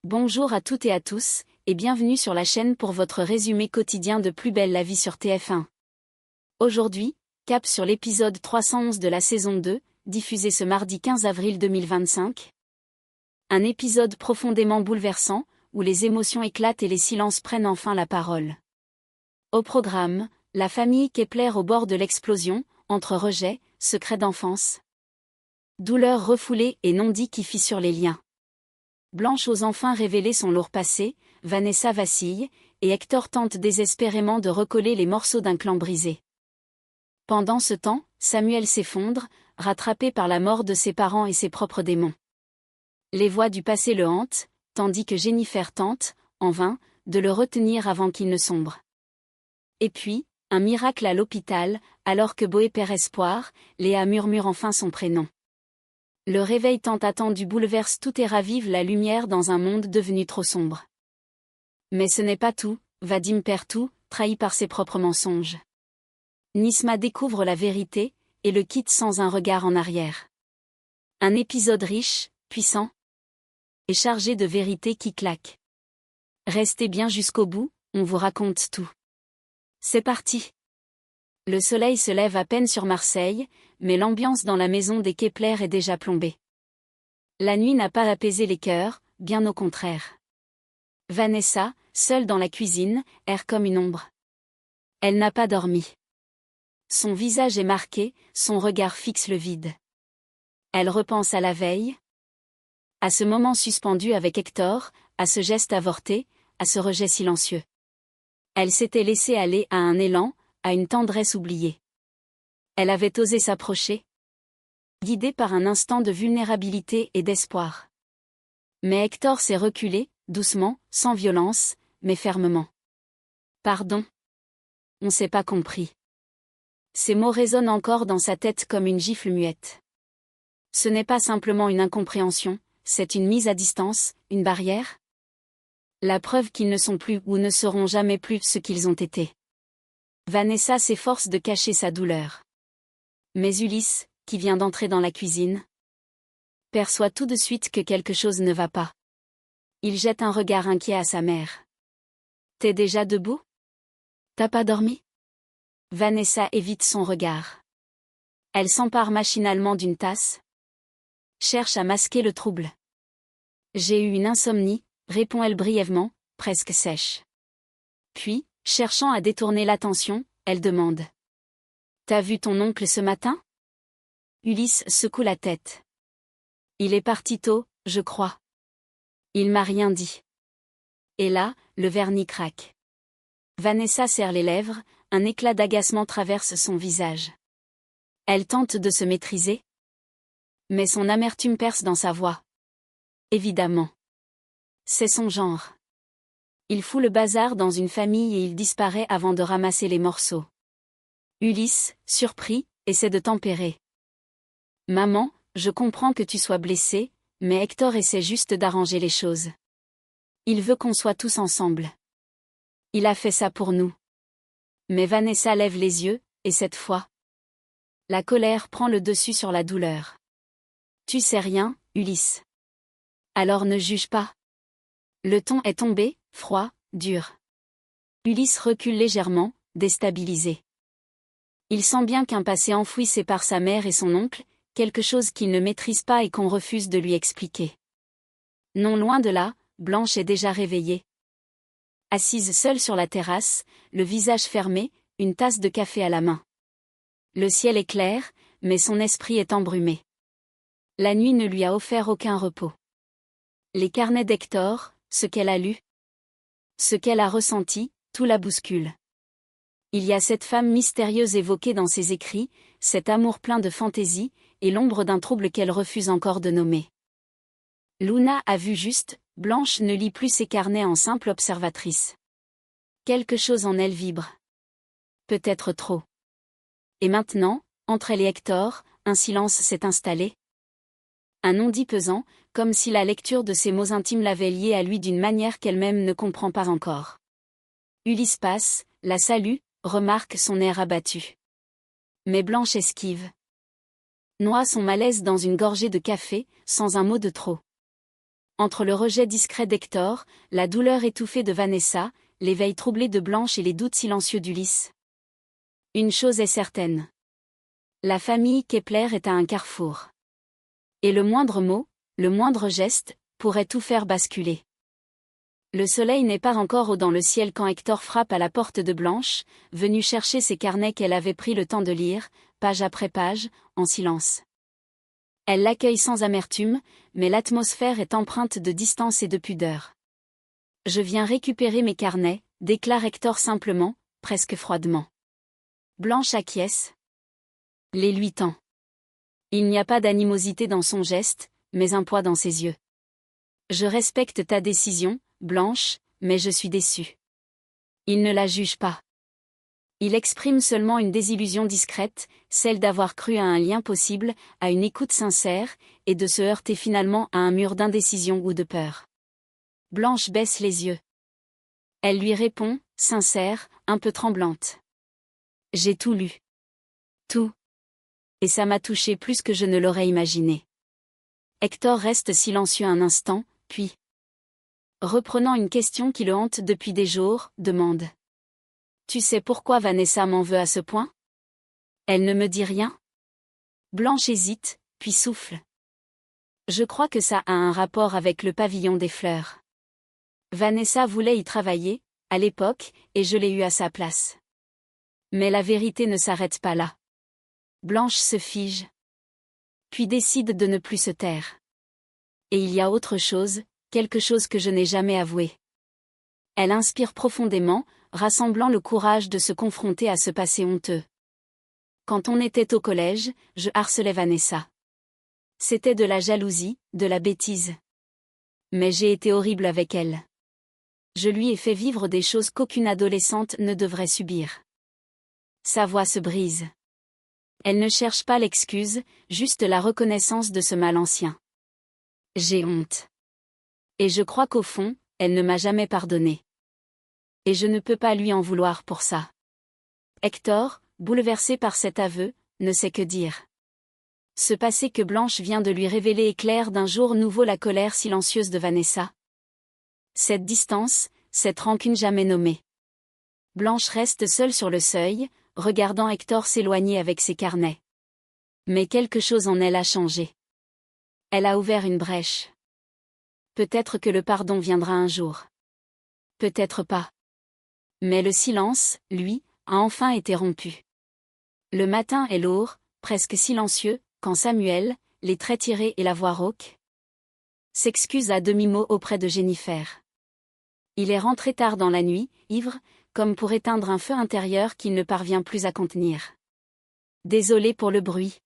Bonjour à toutes et à tous, et bienvenue sur la chaîne pour votre résumé quotidien de Plus belle la vie sur TF1. Aujourd'hui, cap sur l'épisode 311 de la saison 2, diffusé ce mardi 15 avril 2025. Un épisode profondément bouleversant, où les émotions éclatent et les silences prennent enfin la parole. Au programme, la famille Kepler au bord de l'explosion, entre rejet, secrets d'enfance, douleur refoulée et non-dit qui fissure les liens. Blanche ose enfin révéler son lourd passé, Vanessa vacille, et Hector tente désespérément de recoller les morceaux d'un clan brisé. Pendant ce temps, Samuel s'effondre, rattrapé par la mort de ses parents et ses propres démons. Les voix du passé le hantent, tandis que Jennifer tente, en vain, de le retenir avant qu'il ne sombre. Et puis, un miracle à l'hôpital, alors que Boé perd espoir, Léa murmure enfin son prénom. Le réveil tant attendu bouleverse tout et ravive la lumière dans un monde devenu trop sombre. Mais ce n'est pas tout, Vadim perd tout, trahi par ses propres mensonges. Nisma découvre la vérité, et le quitte sans un regard en arrière. Un épisode riche, puissant, et chargé de vérités qui claquent. Restez bien jusqu'au bout, on vous raconte tout. C'est parti. Le soleil se lève à peine sur Marseille, mais l'ambiance dans la maison des Kepler est déjà plombée. La nuit n'a pas apaisé les cœurs, bien au contraire. Vanessa, seule dans la cuisine, erre comme une ombre. Elle n'a pas dormi. Son visage est marqué, son regard fixe le vide. Elle repense à la veille, à ce moment suspendu avec Hector, à ce geste avorté, à ce rejet silencieux. Elle s'était laissée aller à un élan, à une tendresse oubliée. Elle avait osé s'approcher, guidée par un instant de vulnérabilité et d'espoir. Mais Hector s'est reculé, doucement, sans violence, mais fermement. « Pardon. On s'est pas compris. » Ces mots résonnent encore dans sa tête comme une gifle muette. Ce n'est pas simplement une incompréhension, c'est une mise à distance, une barrière. La preuve qu'ils ne sont plus ou ne seront jamais plus ce qu'ils ont été. Vanessa s'efforce de cacher sa douleur. Mais Ulysse, qui vient d'entrer dans la cuisine, perçoit tout de suite que quelque chose ne va pas. Il jette un regard inquiet à sa mère. « T'es déjà debout ? T'as pas dormi ?» Vanessa évite son regard. Elle s'empare machinalement d'une tasse, cherche à masquer le trouble. « J'ai eu une insomnie », répond-elle brièvement, presque sèche. Puis, cherchant à détourner l'attention, elle demande. « T'as vu ton oncle ce matin ?» Ulysse secoue la tête. « Il est parti tôt, je crois. Il m'a rien dit. » Et là, le vernis craque. Vanessa serre les lèvres, un éclat d'agacement traverse son visage. Elle tente de se maîtriser. Mais son amertume perce dans sa voix. Évidemment. C'est son genre. Il fout le bazar dans une famille et il disparaît avant de ramasser les morceaux. Ulysse, surpris, essaie de tempérer. « Maman, je comprends que tu sois blessée, mais Hector essaie juste d'arranger les choses. Il veut qu'on soit tous ensemble. Il a fait ça pour nous. » Mais Vanessa lève les yeux, et cette fois, la colère prend le dessus sur la douleur. « Tu sais rien, Ulysse. Alors ne juge pas. » Le ton est tombé, froid, dur. Ulysse recule légèrement, déstabilisé. Il sent bien qu'un passé enfoui sépare sa mère et son oncle, quelque chose qu'il ne maîtrise pas et qu'on refuse de lui expliquer. Non loin de là, Blanche est déjà réveillée. Assise seule sur la terrasse, le visage fermé, une tasse de café à la main. Le ciel est clair, mais son esprit est embrumé. La nuit ne lui a offert aucun repos. Les carnets d'Hector, ce qu'elle a lu, ce qu'elle a ressenti, tout la bouscule. Il y a cette femme mystérieuse évoquée dans ses écrits, cet amour plein de fantaisie, et l'ombre d'un trouble qu'elle refuse encore de nommer. Luna a vu juste, Blanche ne lit plus ses carnets en simple observatrice. Quelque chose en elle vibre. Peut-être trop. Et maintenant, entre elle et Hector, un silence s'est installé. Un non-dit pesant, comme si la lecture de ses mots intimes l'avait liée à lui d'une manière qu'elle-même ne comprend pas encore. Ulysse passe, la salue, remarque son air abattu. Mais Blanche esquive. Noie son malaise dans une gorgée de café, sans un mot de trop. Entre le rejet discret d'Hector, la douleur étouffée de Vanessa, l'éveil troublé de Blanche et les doutes silencieux d'Ulysse. Une chose est certaine. La famille Kepler est à un carrefour. Et le moindre mot, le moindre geste, pourrait tout faire basculer. Le soleil n'est pas encore haut dans le ciel quand Hector frappe à la porte de Blanche, venue chercher ses carnets qu'elle avait pris le temps de lire, page après page, en silence. Elle l'accueille sans amertume, mais l'atmosphère est empreinte de distance et de pudeur. « Je viens récupérer mes carnets », déclare Hector simplement, presque froidement. Blanche acquiesce. Les lui tend. Il n'y a pas d'animosité dans son geste, mais un poids dans ses yeux. « Je respecte ta décision, Blanche, mais je suis déçu. » Il ne la juge pas. Il exprime seulement une désillusion discrète, celle d'avoir cru à un lien possible, à une écoute sincère, et de se heurter finalement à un mur d'indécision ou de peur. Blanche baisse les yeux. Elle lui répond, sincère, un peu tremblante. « J'ai tout lu. Tout. Et ça m'a touché plus que je ne l'aurais imaginé. » Hector reste silencieux un instant, puis, reprenant une question qui le hante depuis des jours, demande. Tu sais pourquoi Vanessa m'en veut à ce point? Elle ne me dit rien? Blanche hésite, puis souffle. Je crois que ça a un rapport avec le pavillon des fleurs. Vanessa voulait y travailler, à l'époque, et je l'ai eu à sa place. Mais la vérité ne s'arrête pas là. Blanche se fige. Puis décide de ne plus se taire. Et il y a autre chose, quelque chose que je n'ai jamais avoué. Elle inspire profondément, rassemblant le courage de se confronter à ce passé honteux. Quand on était au collège, je harcelais Vanessa. C'était de la jalousie, de la bêtise. Mais j'ai été horrible avec elle. Je lui ai fait vivre des choses qu'aucune adolescente ne devrait subir. Sa voix se brise. Elle ne cherche pas l'excuse, juste la reconnaissance de ce mal ancien. J'ai honte. Et je crois qu'au fond, elle ne m'a jamais pardonné. Et je ne peux pas lui en vouloir pour ça. Hector, bouleversé par cet aveu, ne sait que dire. Ce passé que Blanche vient de lui révéler éclaire d'un jour nouveau la colère silencieuse de Vanessa. Cette distance, cette rancune jamais nommée. Blanche reste seule sur le seuil, regardant Hector s'éloigner avec ses carnets. Mais quelque chose en elle a changé. Elle a ouvert une brèche. Peut-être que le pardon viendra un jour. Peut-être pas. Mais le silence, lui, a enfin été rompu. Le matin est lourd, presque silencieux, quand Samuel, les traits tirés et la voix rauque, s'excuse à demi-mot auprès de Jennifer. Il est rentré tard dans la nuit, ivre, comme pour éteindre un feu intérieur qu'il ne parvient plus à contenir. Désolé pour le bruit.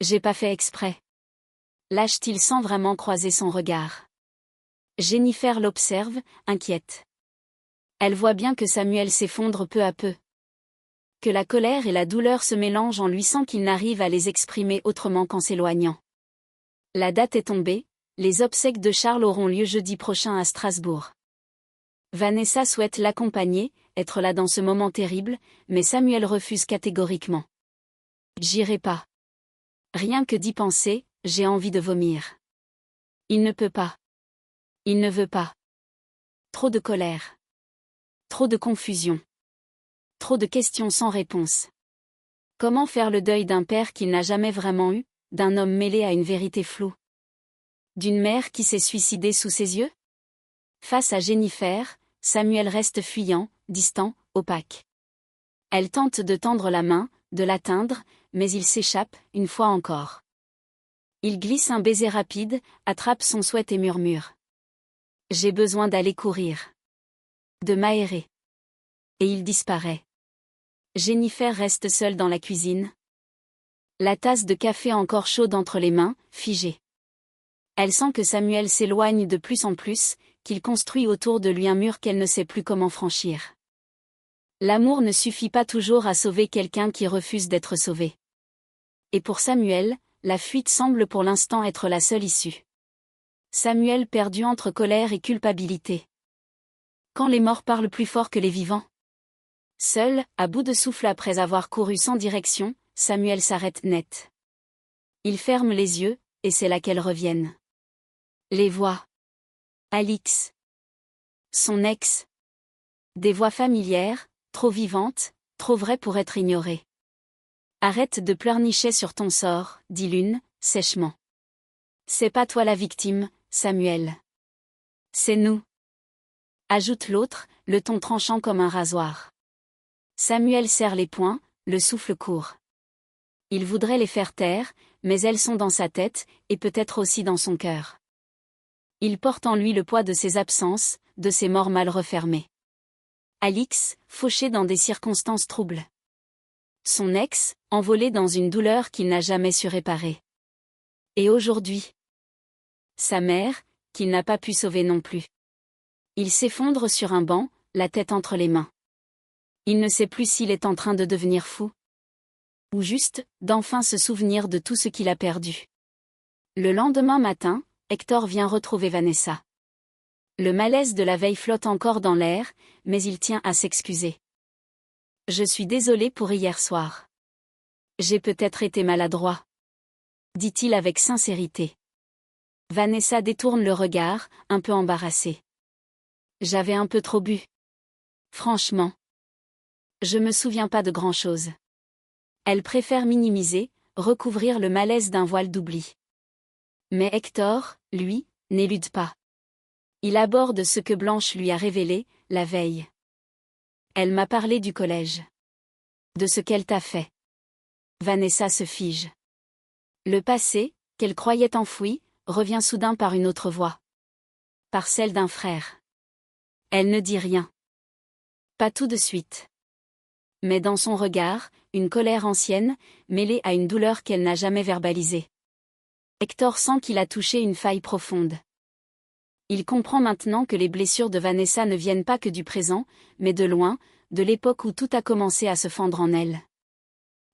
J'ai pas fait exprès. Lâche-t-il sans vraiment croiser son regard. Jennifer l'observe, inquiète. Elle voit bien que Samuel s'effondre peu à peu. Que la colère et la douleur se mélangent en lui sans qu'il n'arrive à les exprimer autrement qu'en s'éloignant. La date est tombée, les obsèques de Charles auront lieu jeudi prochain à Strasbourg. Vanessa souhaite l'accompagner, être là dans ce moment terrible, mais Samuel refuse catégoriquement. J'irai pas. Rien que d'y penser, j'ai envie de vomir. Il ne peut pas. Il ne veut pas. Trop de colère. Trop de confusion. Trop de questions sans réponse. Comment faire le deuil d'un père qu'il n'a jamais vraiment eu, d'un homme mêlé à une vérité floue? D'une mère qui s'est suicidée sous ses yeux? Face à Jennifer, Samuel reste fuyant, distant, opaque. Elle tente de tendre la main, de l'atteindre, mais il s'échappe, une fois encore. Il glisse un baiser rapide, attrape son souhait et murmure. J'ai besoin d'aller courir. De m'aérer. Et il disparaît. Jennifer reste seule dans la cuisine. La tasse de café encore chaude entre les mains, figée. Elle sent que Samuel s'éloigne de plus en plus, qu'il construit autour de lui un mur qu'elle ne sait plus comment franchir. L'amour ne suffit pas toujours à sauver quelqu'un qui refuse d'être sauvé. Et pour Samuel, la fuite semble pour l'instant être la seule issue. Samuel perdu entre colère et culpabilité. Quand les morts parlent plus fort que les vivants? Seul, à bout de souffle après avoir couru sans direction, Samuel s'arrête net. Il ferme les yeux, et c'est là qu'elles reviennent. Les voix. Alix. Son ex. Des voix familières, trop vivantes, trop vraies pour être ignorées. Arrête de pleurnicher sur ton sort, dit l'une, sèchement. C'est pas toi la victime, Samuel. C'est nous. Ajoute l'autre, le ton tranchant comme un rasoir. Samuel serre les poings, le souffle court. Il voudrait les faire taire, mais elles sont dans sa tête, et peut-être aussi dans son cœur. Il porte en lui le poids de ses absences, de ses morts mal refermées. Alix, fauchée dans des circonstances troubles. Son ex, envolé dans une douleur qu'il n'a jamais su réparer. Et aujourd'hui, sa mère, qu'il n'a pas pu sauver non plus. Il s'effondre sur un banc, la tête entre les mains. Il ne sait plus s'il est en train de devenir fou. Ou juste, d'enfin se souvenir de tout ce qu'il a perdu. Le lendemain matin, Hector vient retrouver Vanessa. Le malaise de la veille flotte encore dans l'air, mais il tient à s'excuser. Je suis désolé pour hier soir. J'ai peut-être été maladroit, dit-il avec sincérité. Vanessa détourne le regard, un peu embarrassée. J'avais un peu trop bu. Franchement. Je me souviens pas de grand-chose. Elle préfère minimiser, recouvrir le malaise d'un voile d'oubli. Mais Hector, lui, n'élude pas. Il aborde ce que Blanche lui a révélé, la veille. Elle m'a parlé du collège. De ce qu'elle t'a fait. Vanessa se fige. Le passé, qu'elle croyait enfoui, revient soudain par une autre voix. Par celle d'un frère. Elle ne dit rien. Pas tout de suite. Mais dans son regard, une colère ancienne, mêlée à une douleur qu'elle n'a jamais verbalisée. Hector sent qu'il a touché une faille profonde. Il comprend maintenant que les blessures de Vanessa ne viennent pas que du présent, mais de loin, de l'époque où tout a commencé à se fendre en elle.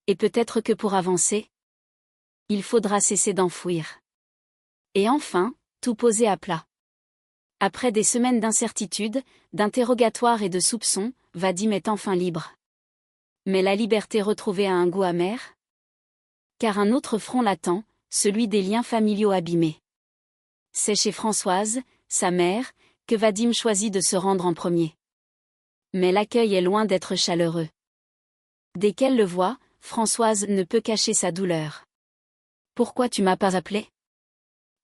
Et peut-être que pour avancer, il faudra cesser d'enfouir. Et enfin, tout poser à plat. Après des semaines d'incertitude, d'interrogatoires et de soupçons, Vadim est enfin libre. Mais la liberté retrouvée a un goût amer. Car un autre front l'attend, celui des liens familiaux abîmés. C'est chez Françoise, sa mère, que Vadim choisit de se rendre en premier. Mais l'accueil est loin d'être chaleureux. Dès qu'elle le voit, Françoise ne peut cacher sa douleur. Pourquoi tu m'as pas appelé?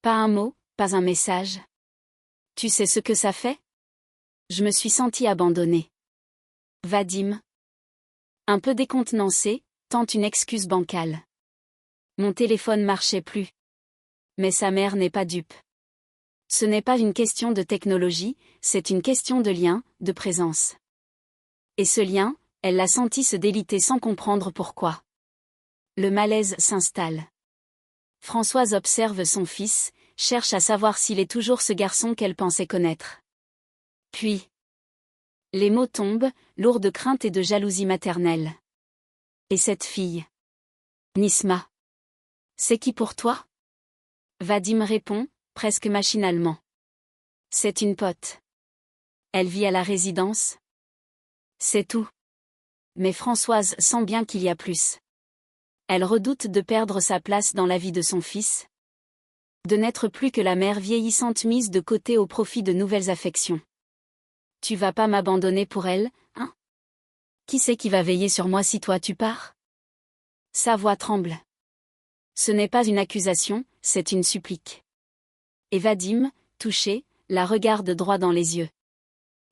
Pas un mot, pas un message. Tu sais ce que ça fait? Je me suis sentie abandonnée. Vadim, un peu décontenancé, tente une excuse bancale. Mon téléphone marchait plus. Mais sa mère n'est pas dupe. Ce n'est pas une question de technologie, c'est une question de lien, de présence. Et ce lien, elle l'a senti se déliter sans comprendre pourquoi. Le malaise s'installe. Françoise observe son fils, cherche à savoir s'il est toujours ce garçon qu'elle pensait connaître. Puis, les mots tombent, lourds de crainte et de jalousie maternelle. Et cette fille? Nisma. C'est qui pour toi? Vadim répond, presque machinalement. C'est une pote. Elle vit à la résidence. C'est tout. Mais Françoise sent bien qu'il y a plus. Elle redoute de perdre sa place dans la vie de son fils. De n'être plus que la mère vieillissante mise de côté au profit de nouvelles affections. Tu vas pas m'abandonner pour elle, hein? Qui c'est qui va veiller sur moi si toi tu pars? Sa voix tremble. Ce n'est pas une accusation, c'est une supplique. Et Vadim, touché, la regarde droit dans les yeux.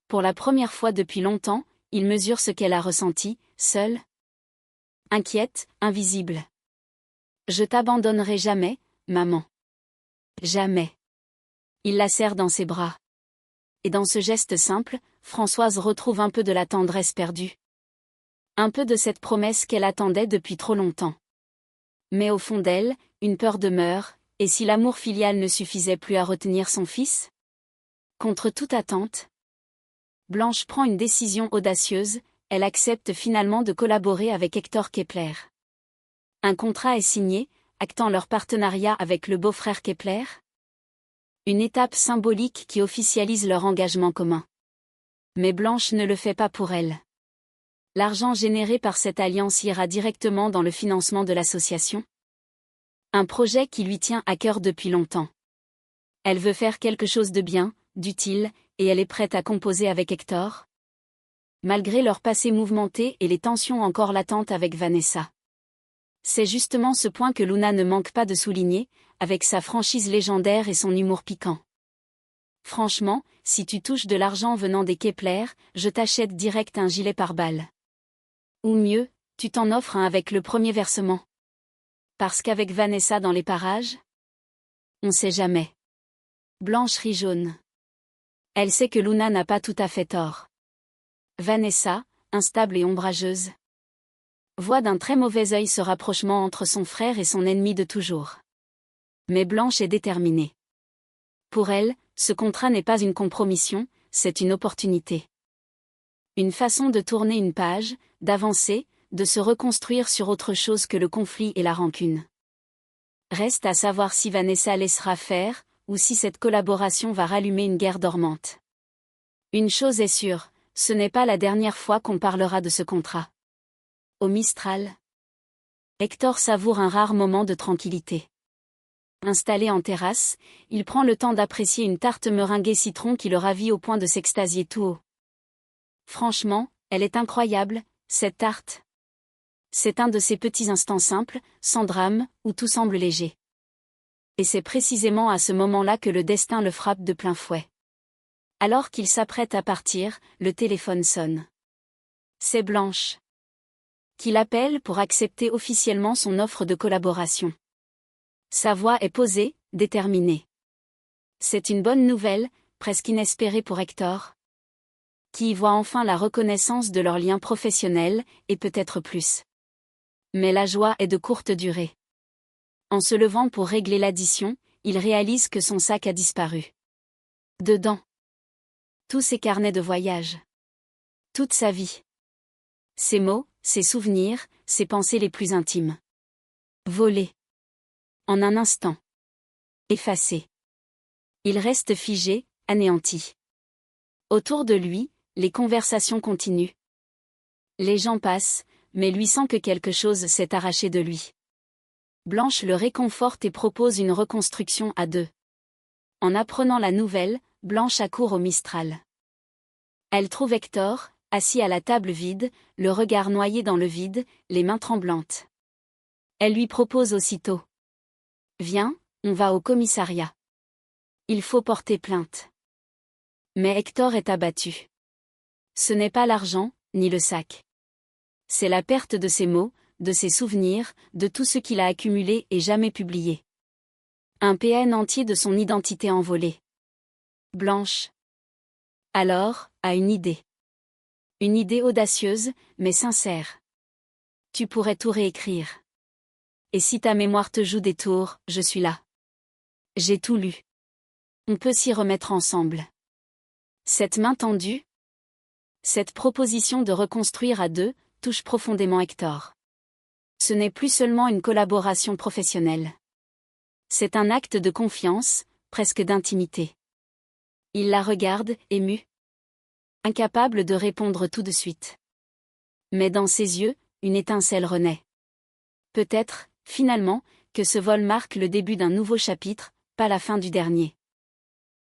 Pour la première fois depuis longtemps, il mesure ce qu'elle a ressenti, seule. Inquiète, invisible. Je t'abandonnerai jamais, maman. Jamais. Il la serre dans ses bras. Et dans ce geste simple, Françoise retrouve un peu de la tendresse perdue. Un peu de cette promesse qu'elle attendait depuis trop longtemps. Mais au fond d'elle, une peur demeure, et si l'amour filial ne suffisait plus à retenir son fils? Contre toute attente, Blanche prend une décision audacieuse, elle accepte finalement de collaborer avec Hector Kepler. Un contrat est signé, actant leur partenariat avec le beau-frère Kepler. Une étape symbolique qui officialise leur engagement commun. Mais Blanche ne le fait pas pour elle. L'argent généré par cette alliance ira directement dans le financement de l'association. Un projet qui lui tient à cœur depuis longtemps. Elle veut faire quelque chose de bien, d'utile, et elle est prête à composer avec Hector. Malgré leur passé mouvementé et les tensions encore latentes avec Vanessa. C'est justement ce point que Luna ne manque pas de souligner, avec sa franchise légendaire et son humour piquant. Franchement, si tu touches de l'argent venant des Kepler, je t'achète direct un gilet pare-balles. Ou mieux, tu t'en offres un avec le premier versement. Parce qu'avec Vanessa dans les parages, on sait jamais. Blanche rit jaune. Elle sait que Luna n'a pas tout à fait tort. Vanessa, instable et ombrageuse, voit d'un très mauvais œil ce rapprochement entre son frère et son ennemi de toujours. Mais Blanche est déterminée. Pour elle, ce contrat n'est pas une compromission, c'est une opportunité. Une façon de tourner une page, d'avancer, de se reconstruire sur autre chose que le conflit et la rancune. Reste à savoir si Vanessa laissera faire, ou si cette collaboration va rallumer une guerre dormante. Une chose est sûre, ce n'est pas la dernière fois qu'on parlera de ce contrat. Au Mistral, Hector savoure un rare moment de tranquillité. Installé en terrasse, il prend le temps d'apprécier une tarte meringuée citron qui le ravit au point de s'extasier tout haut. Franchement, elle est incroyable, cette tarte. C'est un de ces petits instants simples, sans drame, où tout semble léger. Et c'est précisément à ce moment-là que le destin le frappe de plein fouet. Alors qu'il s'apprête à partir, le téléphone sonne. C'est Blanche qui l'appelle pour accepter officiellement son offre de collaboration. Sa voix est posée, déterminée. C'est une bonne nouvelle, presque inespérée pour Hector, qui y voit enfin la reconnaissance de leur lien professionnel, et peut-être plus. Mais la joie est de courte durée. En se levant pour régler l'addition, il réalise que son sac a disparu. Dedans, tous ses carnets de voyage. Toute sa vie. Ses mots, ses souvenirs, ses pensées les plus intimes. Volés. En un instant. Effacés. Il reste figé, anéanti. Autour de lui, les conversations continuent. Les gens passent, mais lui sent que quelque chose s'est arraché de lui. Blanche le réconforte et propose une reconstruction à deux. En apprenant la nouvelle, Blanche accourt au Mistral. Elle trouve Hector, assis à la table vide, le regard noyé dans le vide, les mains tremblantes. Elle lui propose aussitôt. « Viens, on va au commissariat. Il faut porter plainte. » Mais Hector est abattu. Ce n'est pas l'argent, ni le sac. C'est la perte de ses mots, de ses souvenirs, de tout ce qu'il a accumulé et jamais publié. Un PN entier de son identité envolée. Blanche, alors, a une idée. Une idée audacieuse, mais sincère. Tu pourrais tout réécrire. Et si ta mémoire te joue des tours, je suis là. J'ai tout lu. On peut s'y remettre ensemble. Cette main tendue, cette proposition de reconstruire à deux, touche profondément Hector. Ce n'est plus seulement une collaboration professionnelle. C'est un acte de confiance, presque d'intimité. Il la regarde, ému. Incapable de répondre tout de suite. Mais dans ses yeux, une étincelle renaît. Peut-être, finalement, que ce vol marque le début d'un nouveau chapitre, pas la fin du dernier.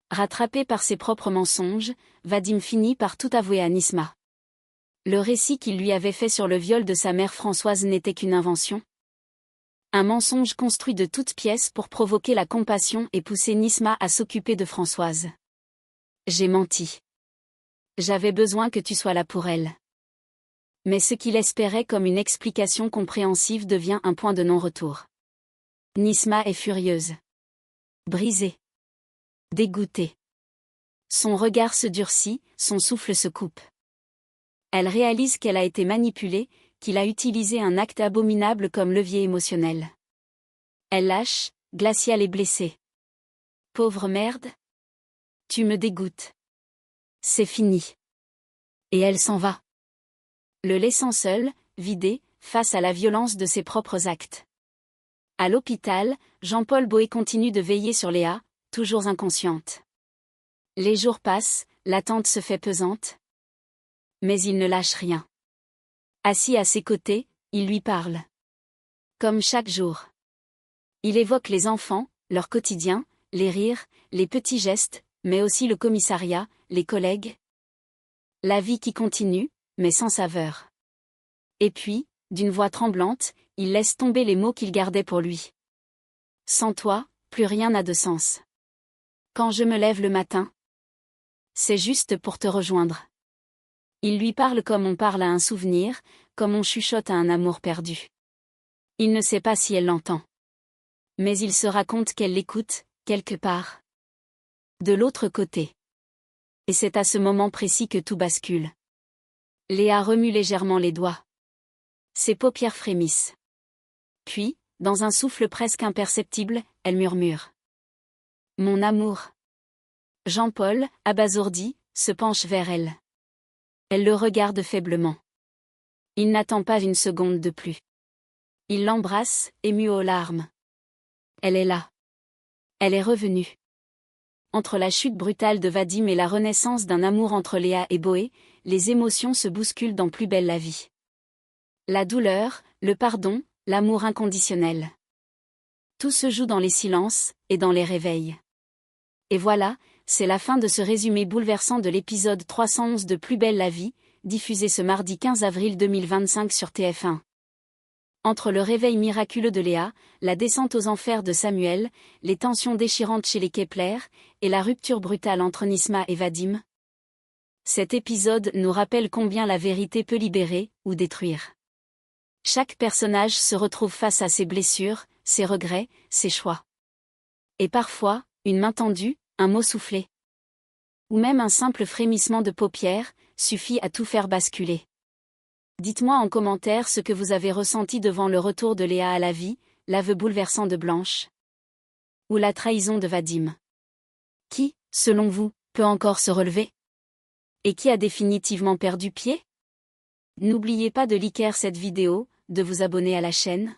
Rattrapé par ses propres mensonges, Vadim finit par tout avouer à Nisma. Le récit qu'il lui avait fait sur le viol de sa mère Françoise n'était qu'une invention. Un mensonge construit de toutes pièces pour provoquer la compassion et pousser Nisma à s'occuper de Françoise. J'ai menti. J'avais besoin que tu sois là pour elle. Mais ce qu'il espérait comme une explication compréhensive devient un point de non-retour. Nisma est furieuse. Brisée. Dégoûtée. Son regard se durcit, son souffle se coupe. Elle réalise qu'elle a été manipulée, qu'il a utilisé un acte abominable comme levier émotionnel. Elle lâche, glaciale et blessée. Pauvre merde. Tu me dégoûtes. C'est fini. Et elle s'en va. Le laissant seul, vidé, face à la violence de ses propres actes. À l'hôpital, Jean-Paul Boé continue de veiller sur Léa, toujours inconsciente. Les jours passent, l'attente se fait pesante. Mais il ne lâche rien. Assis à ses côtés, il lui parle. Comme chaque jour. Il évoque les enfants, leur quotidien, les rires, les petits gestes, mais aussi le commissariat, les collègues. La vie qui continue, mais sans saveur. Et puis, d'une voix tremblante, il laisse tomber les mots qu'il gardait pour lui. Sans toi, plus rien n'a de sens. Quand je me lève le matin, c'est juste pour te rejoindre. Il lui parle comme on parle à un souvenir, comme on chuchote à un amour perdu. Il ne sait pas si elle l'entend. Mais il se raconte qu'elle l'écoute, quelque part. De l'autre côté. Et c'est à ce moment précis que tout bascule. Léa remue légèrement les doigts. Ses paupières frémissent. Puis, dans un souffle presque imperceptible, elle murmure. Mon amour. Jean-Paul, abasourdi, se penche vers elle. Elle le regarde faiblement. Il n'attend pas une seconde de plus. Il l'embrasse, ému aux larmes. Elle est là. Elle est revenue. Entre la chute brutale de Vadim et la renaissance d'un amour entre Léa et Boé, les émotions se bousculent dans Plus belle la vie. La douleur, le pardon, l'amour inconditionnel. Tout se joue dans les silences, et dans les réveils. Et voilà, c'est la fin de ce résumé bouleversant de l'épisode 311 de Plus belle la vie, diffusé ce mardi 15 avril 2025 sur TF1. Entre le réveil miraculeux de Léa, la descente aux enfers de Samuel, les tensions déchirantes chez les Kepler, et la rupture brutale entre Nisma et Vadim. Cet épisode nous rappelle combien la vérité peut libérer, ou détruire. Chaque personnage se retrouve face à ses blessures, ses regrets, ses choix. Et parfois, une main tendue, un mot soufflé. Ou même un simple frémissement de paupières, suffit à tout faire basculer. Dites-moi en commentaire ce que vous avez ressenti devant le retour de Léa à la vie, l'aveu bouleversant de Blanche. Ou la trahison de Vadim. Qui, selon vous, peut encore se relever? Et qui a définitivement perdu pied? N'oubliez pas de liker cette vidéo, de vous abonner à la chaîne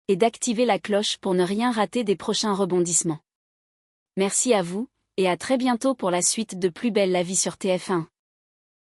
et d'activer la cloche pour ne rien rater des prochains rebondissements. Merci à vous, et à très bientôt pour la suite de Plus belle la vie sur TF1.